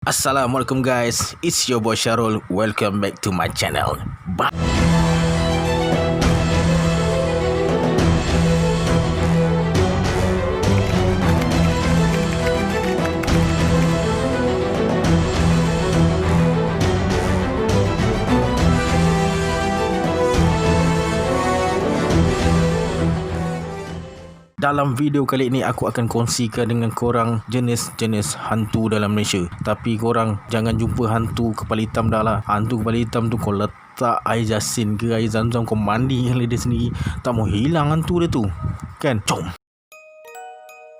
Assalamualaikum guys, it's your boy Syarul. Welcome back to my channel. Bye. Dalam video kali ini aku akan kongsikan dengan korang jenis-jenis hantu dalam Malaysia. Tapi korang jangan jumpa hantu kepala hitam dah lah. Hantu kepala hitam tu kau letak air jasin ke air zam-zam, kau mandi dengan dia sendiri, tak mau hilang hantu dia tu. Kan? Jom.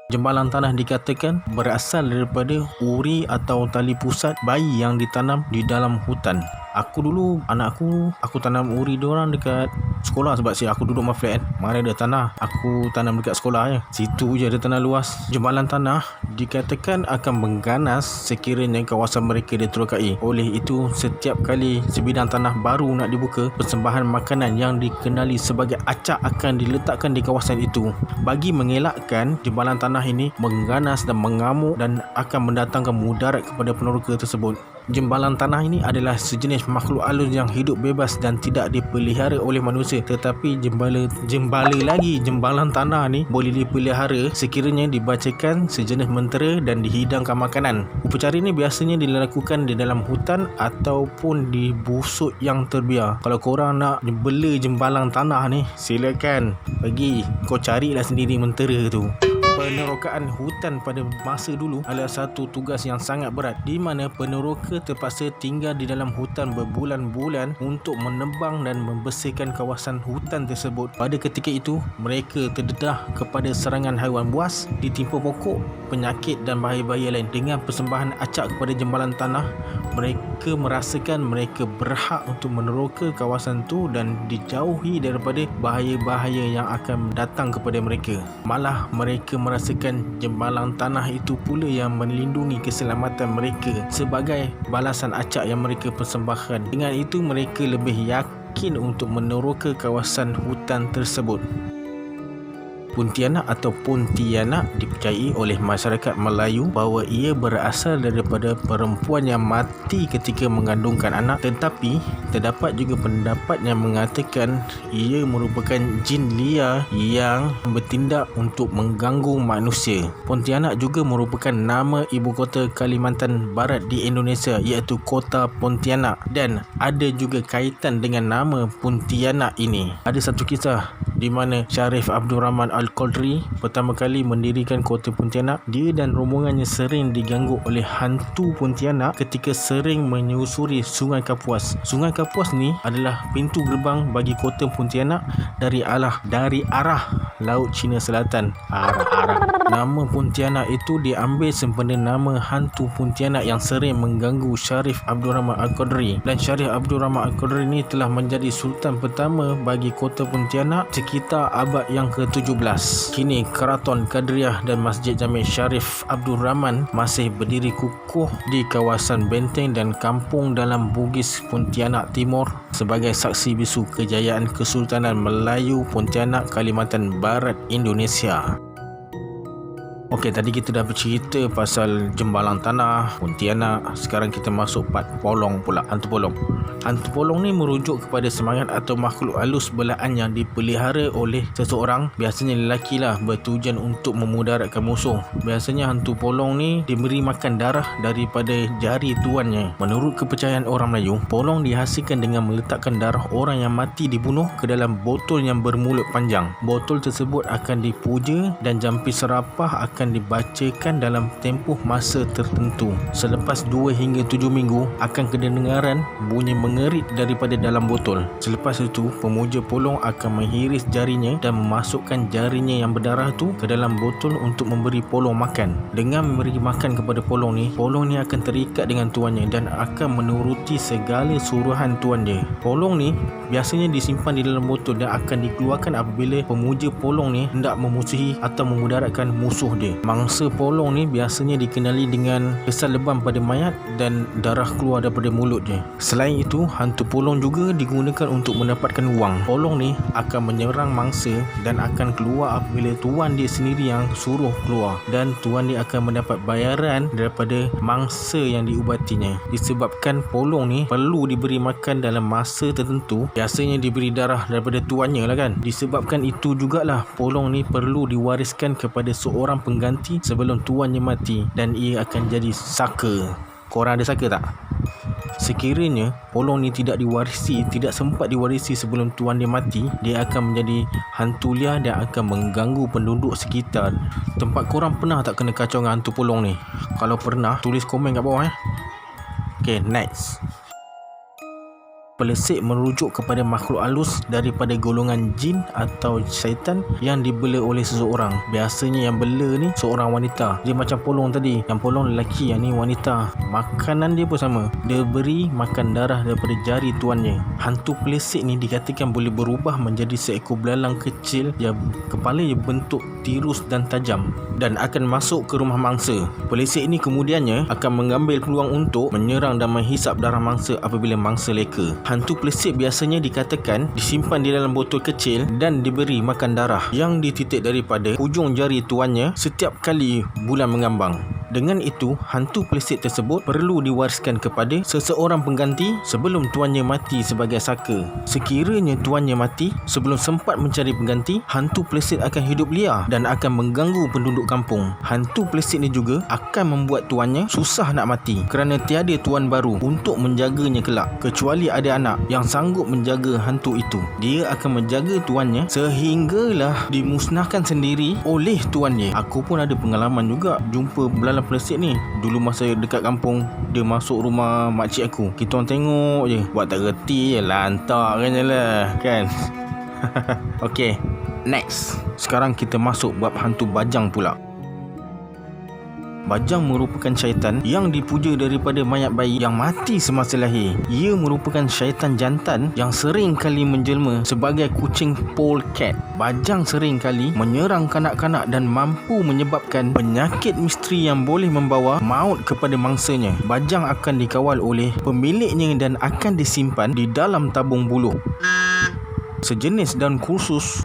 Jembalan tanah dikatakan berasal daripada uri atau tali pusat bayi yang ditanam di dalam hutan. Aku dulu, anak aku tanam uri diorang dekat sekolah sebab aku duduk rumah flat kan. Mana ada tanah, aku tanam dekat sekolah je. Situ je ada tanah luas. Jembalan tanah dikatakan akan mengganas sekiranya kawasan mereka diterokai. Oleh itu, setiap kali sebidang tanah baru nak dibuka, persembahan makanan yang dikenali sebagai acak akan diletakkan di kawasan itu bagi mengelakkan jembalan tanah ini mengganas dan mengamuk dan akan mendatangkan mudarat kepada peneroka tersebut. Jembalan tanah ini adalah sejenis makhluk halus yang hidup bebas dan tidak dipelihara oleh manusia. Tetapi jembalan tanah ni boleh dipelihara sekiranya dibacakan sejenis mentera dan dihidangkan makanan. Upacara ini biasanya dilakukan di dalam hutan ataupun di busuk yang terbiar. Kalau korang nak bela jembalan tanah ni, silakan pergi kau carilah sendiri mentera tu. Penerokaan hutan pada masa dulu adalah satu tugas yang sangat berat, di mana peneroka terpaksa tinggal di dalam hutan berbulan-bulan untuk menebang dan membersihkan kawasan hutan tersebut. Pada ketika itu, mereka terdedah kepada serangan haiwan buas, ditimpa pokok, penyakit dan bahaya-bahaya lain. Dengan persembahan acak kepada jembalan tanah, mereka merasakan mereka berhak untuk meneroka kawasan itu dan dijauhi daripada bahaya-bahaya yang akan datang kepada mereka. Malah mereka merasakan jembalan tanah itu pula yang melindungi keselamatan mereka sebagai balasan acak yang mereka persembahkan. Dengan itu mereka lebih yakin untuk meneroka kawasan hutan tersebut. Pontianak atau Pontianak dipercayai oleh masyarakat Melayu bahawa ia berasal daripada perempuan yang mati ketika mengandungkan anak, tetapi terdapat juga pendapat yang mengatakan ia merupakan jin liar yang bertindak untuk mengganggu manusia. Pontianak juga merupakan nama ibu kota Kalimantan Barat di Indonesia, iaitu Kota Pontianak, dan ada juga kaitan dengan nama Pontianak ini. Ada satu kisah di mana Syarif Abdul Rahman Al-Qadri pertama kali mendirikan kota Pontianak. Dia dan rombongannya sering diganggu oleh hantu Pontianak ketika sering menyusuri Sungai Kapuas. Sungai Kapuas ni adalah pintu gerbang bagi kota Pontianak dari arah Laut Cina Selatan. Nama Pontianak itu diambil sempena nama hantu Pontianak yang sering mengganggu Syarif Abdul Rahman Al-Qadri. Dan Syarif Abdul Rahman Al-Qadri ni telah menjadi sultan pertama bagi kota Pontianak sekitar abad yang ke-17. Kini Keraton Kadriah dan Masjid Jami' Syarif Abdul Rahman masih berdiri kukuh di kawasan benteng dan kampung dalam Bugis, Pontianak Timur sebagai saksi bisu kejayaan Kesultanan Melayu Pontianak, Kalimantan Barat, Indonesia. Okey, tadi kita dah bercerita pasal jembalan tanah, Pontianak. Sekarang kita masuk part polong pula, hantu polong. Hantu polong ni merujuk kepada semangat atau makhluk halus belaan yang dipelihara oleh seseorang, biasanya lelaki lah, bertujuan untuk memudaratkan musuh. Biasanya hantu polong ni diberi makan darah daripada jari tuannya. Menurut kepercayaan orang Melayu, polong dihasilkan dengan meletakkan darah orang yang mati dibunuh ke dalam botol yang bermulut panjang. Botol tersebut akan dipuja dan jampi serapah akan dibacakan dalam tempoh masa tertentu. Selepas 2 hingga 7 minggu akan kedengaran bunyi mengerit daripada dalam botol. Selepas itu, pemuja polong akan menghiris jarinya dan memasukkan jarinya yang berdarah tu ke dalam botol untuk memberi polong makan. Dengan memberi makan kepada polong ni akan terikat dengan tuannya dan akan menuruti segala suruhan tuan dia. Polong ni biasanya disimpan di dalam botol dan akan dikeluarkan apabila pemuja polong ni hendak memusuhi atau memudaratkan musuh dia. dia. Mangsa polong ni biasanya dikenali dengan kesan lebam pada mayat dan darah keluar daripada mulutnya. Selain itu, hantu polong juga digunakan untuk mendapatkan wang. Polong ni akan menyerang mangsa dan akan keluar apabila tuan dia sendiri yang suruh keluar, dan tuan dia akan mendapat bayaran daripada mangsa yang diubatinya. Disebabkan polong ni perlu diberi makan dalam masa tertentu, biasanya diberi darah daripada tuannya lah kan. Disebabkan itu jugalah polong ni perlu diwariskan kepada seorang pengganti sebelum tuannya mati, dan ia akan jadi saka. Korang ada saka tak? Sekiranya polong ni tidak sempat diwarisi sebelum tuan dia mati, dia akan menjadi hantu liar dan akan mengganggu penduduk sekitar. Tempat korang pernah tak kena kacau dengan hantu polong ni? Kalau pernah, tulis komen kat bawah Okay, next. Pelesik merujuk kepada makhluk halus daripada golongan jin atau syaitan yang dibela oleh seseorang. Biasanya yang bela ni seorang wanita. Dia macam polong tadi, yang polong lelaki, yang ni wanita. Makanan dia pun sama, dia beri makan darah daripada jari tuannya. Hantu pelesik ni dikatakan boleh berubah menjadi seekor belalang kecil yang kepalanya bentuk tirus dan tajam, dan akan masuk ke rumah mangsa. Pelesik ni kemudiannya akan mengambil peluang untuk menyerang dan menghisap darah mangsa apabila mangsa leka. Hantu pelesik biasanya dikatakan disimpan di dalam botol kecil dan diberi makan darah yang dititik daripada hujung jari tuannya setiap kali bulan mengambang. Dengan itu, hantu pelesik tersebut perlu diwariskan kepada seseorang pengganti sebelum tuannya mati sebagai saka. Sekiranya tuannya mati sebelum sempat mencari pengganti, hantu pelesik akan hidup liar dan akan mengganggu penduduk kampung. Hantu pelesik ni juga akan membuat tuannya susah nak mati kerana tiada tuan baru untuk menjaganya kelak. Kecuali ada anak yang sanggup menjaga hantu itu, dia akan menjaga tuannya sehinggalah dimusnahkan sendiri oleh tuannya. Aku pun ada pengalaman juga jumpa belalang pelesik ni. Dulu masa dekat kampung, dia masuk rumah makcik aku, kita orang tengok je, buat tak reti je, lantak kan je lah kan. Okay, next. Sekarang kita masuk bab hantu bajang pula. Bajang merupakan syaitan yang dipuja daripada mayat bayi yang mati semasa lahir. Ia merupakan syaitan jantan yang sering kali menjelma sebagai kucing polecat. Bajang sering kali menyerang kanak-kanak dan mampu menyebabkan penyakit misteri yang boleh membawa maut kepada mangsanya. Bajang akan dikawal oleh pemiliknya dan akan disimpan di dalam tabung buluh. Sejenis daun khusus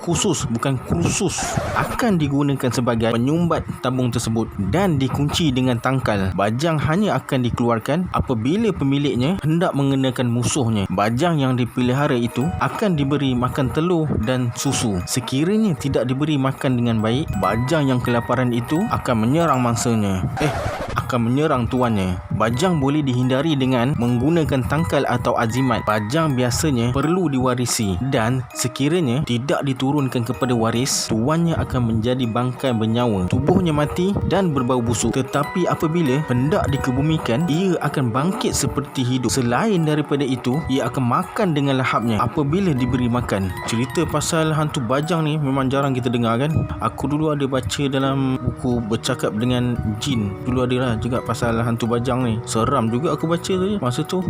akan digunakan sebagai penyumbat tabung tersebut dan dikunci dengan tangkal. Bajang hanya akan dikeluarkan apabila pemiliknya hendak mengenakan musuhnya. Bajang yang dipelihara itu akan diberi makan telur dan susu. Sekiranya tidak diberi makan dengan baik, bajang yang kelaparan itu akan menyerang mangsanya. Akan menyerang tuannya. Bajang boleh dihindari dengan menggunakan tangkal atau azimat. Bajang biasanya perlu diwarisi, dan sekiranya tidak diturunkan kepada waris, tuannya akan menjadi bangkai bernyawa. Tubuhnya mati dan berbau busuk. Tetapi apabila hendak dikebumikan, ia akan bangkit seperti hidup. Selain daripada itu, ia akan makan dengan lahapnya apabila diberi makan. Cerita pasal hantu bajang ni memang jarang kita dengar kan. Aku dulu ada baca dalam buku Bercakap dengan Jin. Dulu ada lah juga pasal hantu bajang ni. Seram juga aku baca tu je. Masa tu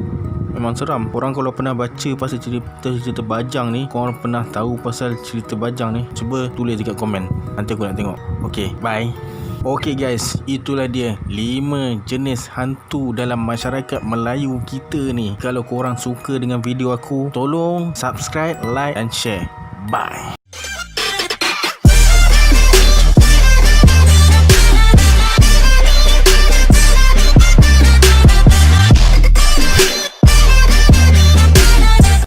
memang seram. Korang kalau pernah baca pasal cerita bajang ni, korang pernah tahu pasal cerita bajang ni, cuba tulis dekat komen. Nanti aku nak tengok. Okay, bye. Okay guys, itulah dia 5 jenis hantu dalam masyarakat Melayu kita ni. Kalau korang suka dengan video aku, tolong subscribe, like and share. Bye.